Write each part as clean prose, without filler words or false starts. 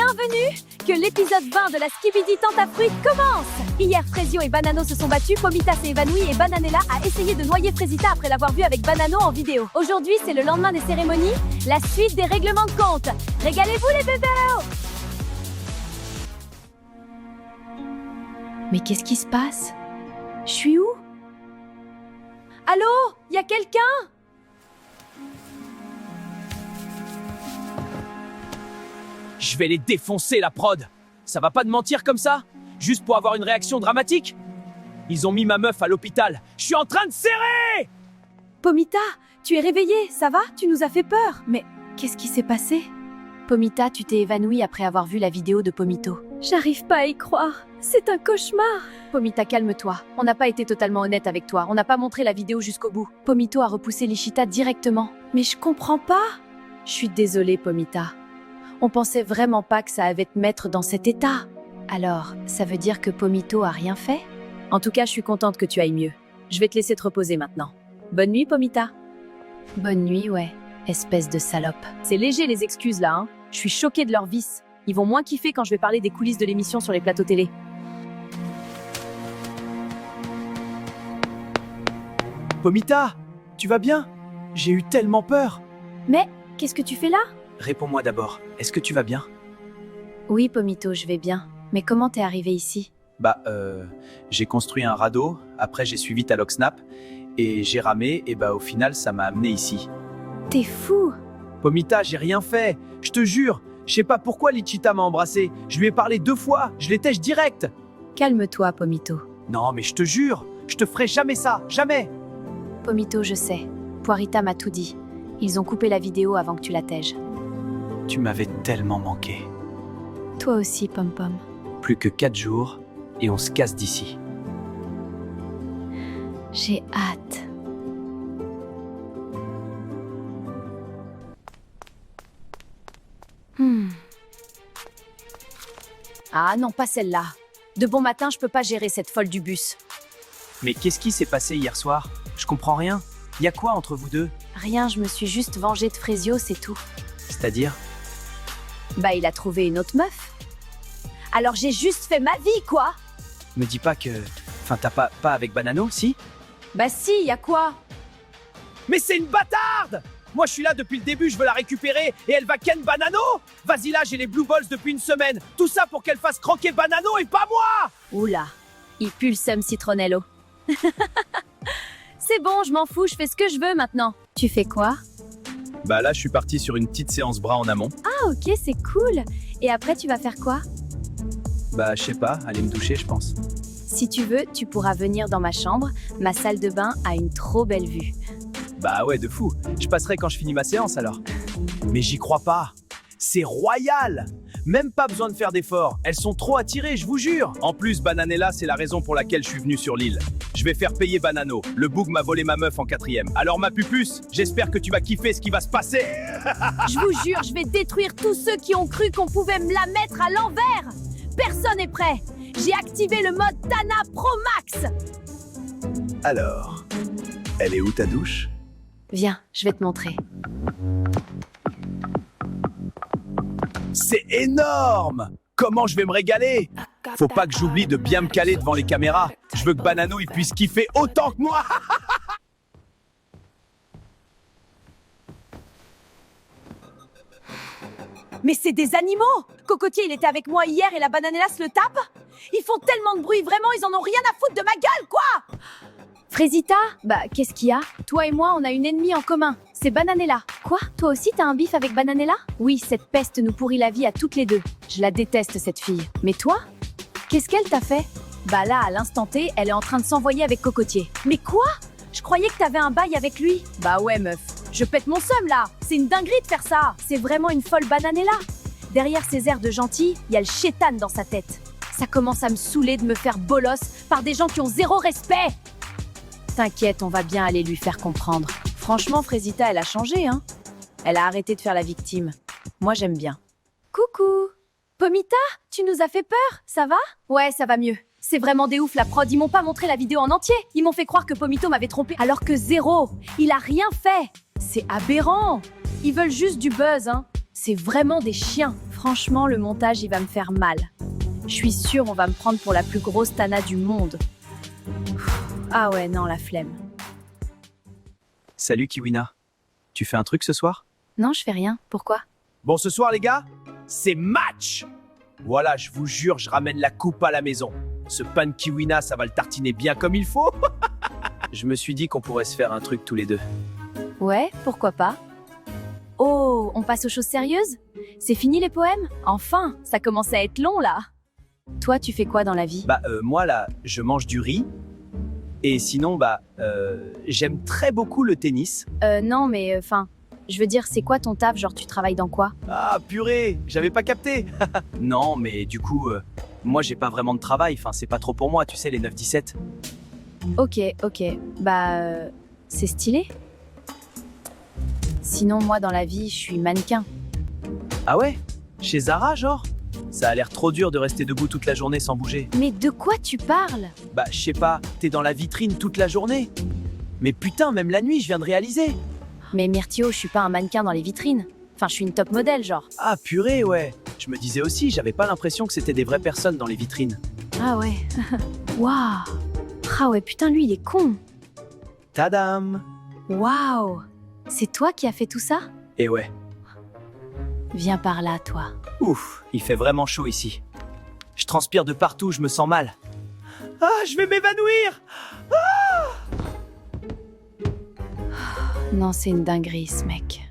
Bienvenue! Que l'épisode 20 de la Skibidi Tente à Fruits commence! Hier, Frésio et Banano se sont battus, Pomita s'est évanouie et Bananella a essayé de noyer Frésita après l'avoir vue avec Banano en vidéo. Aujourd'hui, c'est le lendemain des cérémonies, la suite des règlements de compte. Régalez-vous les bébés! Mais qu'est-ce qui se passe? Je suis où? Allô? Y a quelqu'un? Je vais les défoncer, la prod. Ça va pas de mentir comme ça? Juste pour avoir une réaction dramatique? Ils ont mis ma meuf à l'hôpital. Je suis en train de serrer! Pomita, tu es réveillée, ça va? Tu nous as fait peur. Mais qu'est-ce qui s'est passé? Pomita, tu t'es évanouie après avoir vu la vidéo de Pomito. J'arrive pas à y croire. C'est un cauchemar. Pomita, calme-toi. On n'a pas été totalement honnête avec toi. On n'a pas montré la vidéo jusqu'au bout. Pomito a repoussé Lichita directement. Mais je comprends pas. Je suis désolée, Pomita. On pensait vraiment pas que ça allait te mettre dans cet état. Alors, ça veut dire que Pomito a rien fait? En tout cas, je suis contente que tu ailles mieux. Je vais te laisser te reposer maintenant. Bonne nuit, Pomita. Bonne nuit, ouais. Espèce de salope. C'est léger les excuses là, hein. Je suis choquée de leur vice. Ils vont moins kiffer quand je vais parler des coulisses de l'émission sur les plateaux télé. Pomita, tu vas bien? J'ai eu tellement peur. Mais, qu'est-ce que tu fais là? Réponds-moi d'abord. Est-ce que tu vas bien? Oui, Pomito, je vais bien. Mais comment t'es arrivé ici? J'ai construit un radeau, après j'ai suivi ta locksnap, et j'ai ramé, et au final ça m'a amené ici. T'es fou! Pomita, j'ai rien fait, je te jure. Je sais pas pourquoi Lichita m'a embrassé. Je lui ai parlé 2 fois, je l'ai têche direct. Calme-toi, Pomito. Non, mais je te jure, je te ferai jamais ça, jamais. Pomito, je sais. Poirita m'a tout dit. Ils ont coupé la vidéo avant que tu la tèges. Tu m'avais tellement manqué. Toi aussi, Pom-Pom. Plus que 4 jours, et on se casse d'ici. J'ai hâte. Ah non, pas celle-là. De bon matin, je peux pas gérer cette folle du bus. Mais qu'est-ce qui s'est passé hier soir? Je comprends rien. Y a quoi entre vous deux? Rien, je me suis juste vengée de Frésio, c'est tout. C'est-à-dire? Bah, il a trouvé une autre meuf. Alors j'ai juste fait ma vie, quoi. Me dis pas que... Enfin, t'as pas avec Banano, si? Bah si, y a quoi? Mais c'est une bâtarde! Moi, je suis là depuis le début, je veux la récupérer et elle va ken Banano? Vas-y là, j'ai les Blue Balls depuis une semaine. Tout ça pour qu'elle fasse croquer Banano et pas moi! Oula, il pue le seum citronello. C'est bon, je m'en fous, je fais ce que je veux maintenant. Tu fais quoi? Bah là, je suis parti sur une petite séance bras en amont. Ah ok, c'est cool. Et après, tu vas faire quoi? Bah, je sais pas, aller me doucher, je pense. Si tu veux, tu pourras venir dans ma chambre. Ma salle de bain a une trop belle vue. Bah ouais, de fou. Je passerai quand je finis ma séance alors. Mais j'y crois pas. C'est royal. Même pas besoin de faire d'efforts. Elles sont trop attirées, je vous jure. En plus, Bananella, c'est la raison pour laquelle je suis venu sur l'île. Je vais faire payer Banano. Le boug m'a volé ma meuf en 4e. Alors ma pupuce, j'espère que tu vas kiffer ce qui va se passer. Je vous jure, je vais détruire tous ceux qui ont cru qu'on pouvait me la mettre à l'envers. Personne n'est prêt. J'ai activé le mode Tana Pro Max. Alors, elle est où ta douche? Viens, je vais te montrer. C'est énorme! Comment je vais me régaler? Faut pas que j'oublie de bien me caler devant les caméras. Je veux que Banano il puisse kiffer autant que moi. Mais c'est des animaux! Cocotier, il était avec moi hier et la Bananella se le tape? Ils font tellement de bruit, vraiment, ils en ont rien à foutre de ma gueule, quoi! Frésita? Bah, qu'est-ce qu'il y a? Toi et moi, on a une ennemie en commun. C'est Bananella. Quoi? Toi aussi, t'as un bif avec Bananella? Oui, cette peste nous pourrit la vie à toutes les deux. Je la déteste, cette fille. Mais toi? Qu'est-ce qu'elle t'a fait? Bah là, à l'instant T, elle est en train de s'envoyer avec Cocotier. Mais quoi? Je croyais que t'avais un bail avec lui. Bah ouais, meuf. Je pète mon seum, là. C'est une dinguerie de faire ça. C'est vraiment une folle Bananella. Derrière ses airs de gentil, il y a le chétan dans sa tête. Ça commence à me saouler de me faire bolos par des gens qui ont zéro respect. T'inquiète, on va bien aller lui faire comprendre. Franchement, Frésita, elle a changé, hein. Elle a arrêté de faire la victime. Moi, j'aime bien. Coucou! Pomita, tu nous as fait peur, ça va? Ouais, ça va mieux. C'est vraiment des ouf, la prod. Ils m'ont pas montré la vidéo en entier. Ils m'ont fait croire que Pomito m'avait trompé, alors que zéro. Il a rien fait. C'est aberrant. Ils veulent juste du buzz, hein. C'est vraiment des chiens. Franchement, le montage, il va me faire mal. Je suis sûre, on va me prendre pour la plus grosse Tana du monde. Ah ouais, non, la flemme. Salut Kiwina. Tu fais un truc ce soir? Non, je fais rien. Pourquoi? Bon, ce soir, les gars, c'est match! Voilà, je vous jure, je ramène la coupe à la maison. Ce pan Kiwina, ça va le tartiner bien comme il faut. Je me suis dit qu'on pourrait se faire un truc tous les deux. Ouais, pourquoi pas? Oh, on passe aux choses sérieuses? C'est fini les poèmes? Enfin, ça commence à être long là. Toi, tu fais quoi dans la vie? Moi, là, je mange du riz. Et sinon, j'aime très beaucoup le tennis. Non, mais je veux dire, c'est quoi ton taf? Genre, tu travailles dans quoi? Ah, purée, j'avais pas capté. Non, mais du coup, moi, j'ai pas vraiment de travail. Enfin, c'est pas trop pour moi, tu sais, les 9-17. Ok. C'est stylé. Sinon, moi, dans la vie, je suis mannequin. Ah ouais? Chez Zara, genre? Ça a l'air trop dur de rester debout toute la journée sans bouger. Mais de quoi tu parles? Je sais pas, t'es dans la vitrine toute la journée. Mais putain, même la nuit, je viens de réaliser. Mais Myrtio, je suis pas un mannequin dans les vitrines. Enfin, je suis une top modèle, genre. Ah purée, ouais. Je me disais aussi, j'avais pas l'impression que c'était des vraies personnes dans les vitrines. Ah ouais. Waouh. Ah ouais, putain, lui, il est con. Tadam! Waouh. C'est toi qui as fait tout ça? Et ouais. Viens par là, toi. Ouf, il fait vraiment chaud ici. Je transpire de partout, je me sens mal. Ah, je vais m'évanouir! Non, c'est une dinguerie, ce mec.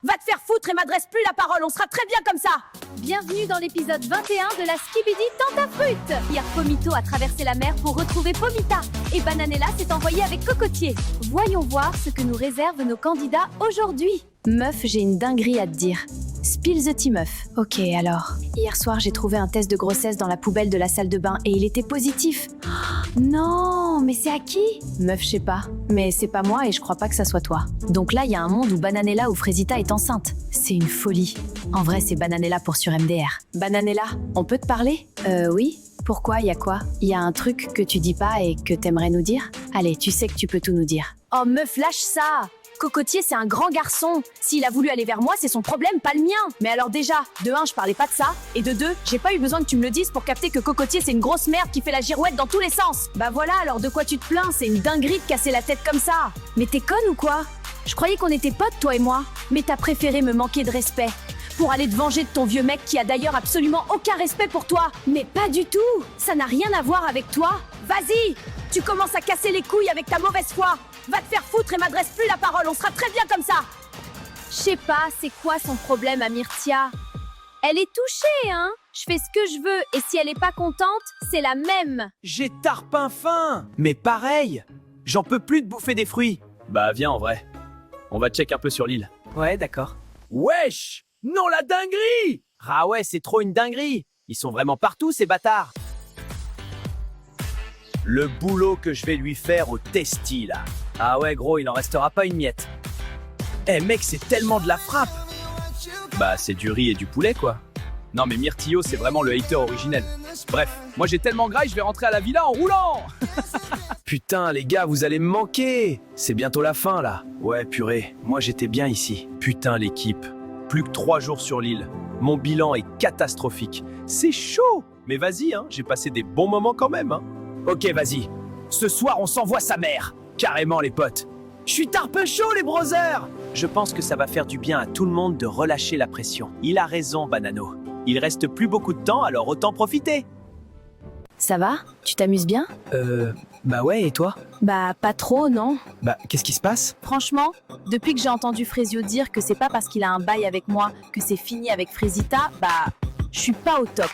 Va te faire foutre et m'adresse plus la parole, on sera très bien comme ça. Bienvenue dans l'épisode 21 de la Skibidi Tarte à Fruits. Hier, Pomito a traversé la mer pour retrouver Pomita. Et Bananella s'est envoyée avec Cocotier. Voyons voir ce que nous réservent nos candidats aujourd'hui. Meuf, j'ai une dinguerie à te dire. Spill the tea, meuf. Ok, alors. Hier soir, j'ai trouvé un test de grossesse dans la poubelle de la salle de bain et il était positif. Non, mais c'est à qui? Meuf, je sais pas. Mais c'est pas moi et je crois pas que ça soit toi. Donc là, il y a un monde où Bananella ou Frésita est enceinte. C'est une folie. En vrai, c'est Bananella pour sur MDR. Bananella, on peut te parler? Oui. Pourquoi? Y a quoi? Y a un truc que tu dis pas et que t'aimerais nous dire? Allez, tu sais que tu peux tout nous dire. Oh meuf, lâche ça! Cocotier, c'est un grand garçon. S'il a voulu aller vers moi, c'est son problème, pas le mien. Mais alors déjà, de 1, je parlais pas de ça. Et de 2, j'ai pas eu besoin que tu me le dises pour capter que Cocotier, c'est une grosse merde qui fait la girouette dans tous les sens. Bah voilà, alors de quoi tu te plains? C'est une dinguerie de casser la tête comme ça. Mais t'es conne ou quoi? Je croyais qu'on était potes, toi et moi. Mais t'as préféré me manquer de respect pour aller te venger de ton vieux mec qui a d'ailleurs absolument aucun respect pour toi. Mais pas du tout. Ça n'a rien à voir avec toi. Vas-y, tu commences à casser les couilles avec ta mauvaise foi. Va te faire foutre et m'adresse plus la parole, on sera très bien comme ça. Je sais pas, c'est quoi son problème à Myrtia? Elle est touchée, hein? Je fais ce que je veux et si elle est pas contente, c'est la même. J'ai tarpin faim! Mais pareil! J'en peux plus de bouffer des fruits. Bah viens en vrai. On va check un peu sur l'île. Ouais, d'accord. Wesh! Non, la dinguerie! Ah ouais, c'est trop une dinguerie! Ils sont vraiment partout, ces bâtards! Le boulot que je vais lui faire au testi, là. Ah ouais, gros, il en restera pas une miette. Eh mec, c'est tellement de la frappe! Bah, c'est du riz et du poulet, quoi. Non, mais Myrtillo, c'est vraiment le hater originel. Bref, moi j'ai tellement graille, je vais rentrer à la villa en roulant! Putain, les gars, vous allez me manquer! C'est bientôt la fin, là. Ouais, purée, moi j'étais bien ici. Putain, l'équipe. Plus que 3 jours sur l'île. Mon bilan est catastrophique. C'est chaud! Mais vas-y, hein, j'ai passé des bons moments quand même, hein. Ok, vas-y. Ce soir, on s'envoie sa mère. Carrément, les potes. Je suis tarpe chaud, les brothers! Je pense que ça va faire du bien à tout le monde de relâcher la pression. Il a raison, Banano. Il reste plus beaucoup de temps, alors autant profiter. Ça va? Tu t'amuses bien? Bah ouais, et toi? Bah pas trop, non? Bah, qu'est-ce qui se passe? Franchement, depuis que j'ai entendu Frésio dire que c'est pas parce qu'il a un bail avec moi que c'est fini avec Frésita, bah je suis pas au top.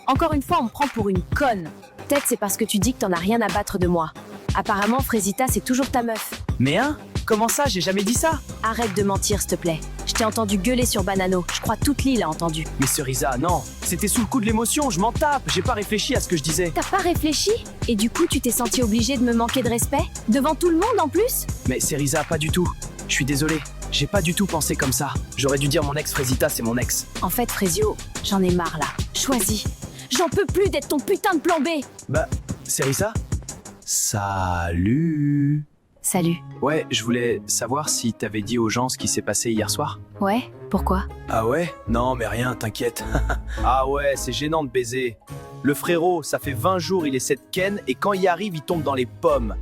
Encore une fois, on me prend pour une conne. Peut-être c'est parce que tu dis que t'en as rien à battre de moi. Apparemment, Frésita, c'est toujours ta meuf. Mais hein? Comment ça? J'ai jamais dit ça! Arrête de mentir, s'il te plaît. Je t'ai entendu gueuler sur Banano. Je crois toute l'île a entendu. Mais Cerisa, non! C'était sous le coup de l'émotion, je m'en tape! J'ai pas réfléchi à ce que je disais. T'as pas réfléchi? Et du coup, tu t'es senti obligé de me manquer de respect? Devant tout le monde, en plus? Mais Cerisa, pas du tout. Je suis désolé. J'ai pas du tout pensé comme ça. J'aurais dû dire mon ex Frésita, c'est mon ex. En fait, Frésio, j'en ai marre, là. Choisis. J'en peux plus d'être ton putain de plan B! Bah, Cerisa? Salut. Salut. Ouais, je voulais savoir si t'avais dit aux gens ce qui s'est passé hier soir. Ouais, pourquoi? Ah ouais? Non, mais rien, t'inquiète. Ah ouais, c'est gênant de baiser. Le frérot, ça fait 20 jours, il essaie de ken, et quand il arrive, il tombe dans les pommes.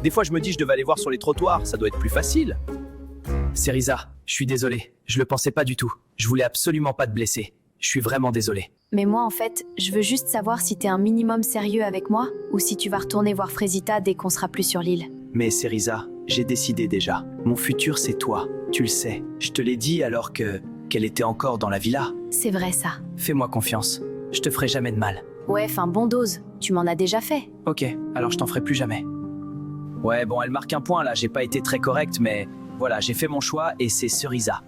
Des fois, je me dis, je devais aller voir sur les trottoirs, ça doit être plus facile. C'est Risa, je suis désolé. Je le pensais pas du tout. Je voulais absolument pas te blesser. Je suis vraiment désolé. Mais moi, en fait, je veux juste savoir si t'es un minimum sérieux avec moi, ou si tu vas retourner voir Frésita dès qu'on sera plus sur l'île. Mais Risa, j'ai décidé déjà. Mon futur, c'est toi. Tu le sais. Je te l'ai dit alors qu'elle était encore dans la villa. C'est vrai, ça. Fais-moi confiance. Je te ferai jamais de mal. Ouais, bon dose. Tu m'en as déjà fait. Ok, alors je t'en ferai plus jamais. Ouais, bon, elle marque un point là. J'ai pas été très correct, mais voilà, j'ai fait mon choix et c'est Risa.